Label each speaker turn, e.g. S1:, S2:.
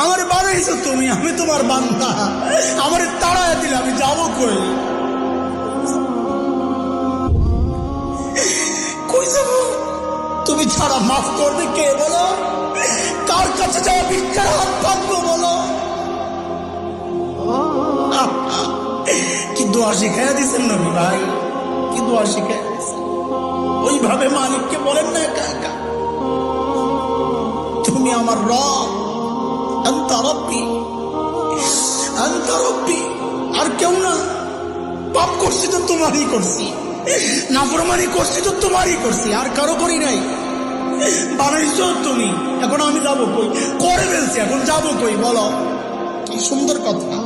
S1: আমার বানাইছো তুমি, আমি তোমার বান্দা, আমার তাড়ায় দিলে আমি যাবো কই? কই যাবো? তুমি ছাড়া মাফ করবে কে বলো? কার কাছে যাওয়া ভিক্ষার হাত পাতবো বলো? কি দোয়া শিখাইয়া দিচ্ছেন নবী ভাই, কি দোয়া শিখাইয়া দিচ্ছেন। ওইভাবে মালিককে বলেন না একা একা, তুমি আমার রব, আনতা রব্বি, আনতা রব্বি, আর কেউ না। পাপ করছি তো তোমারই করছি, নাফরমানি করছি তো তোমারই করছি, আর কারো করি নাই। বানাইছো তুমি, এখন আমি যাবো কই? করে ফেলছি, এখন যাবো কই বলো? কি সুন্দর কথা।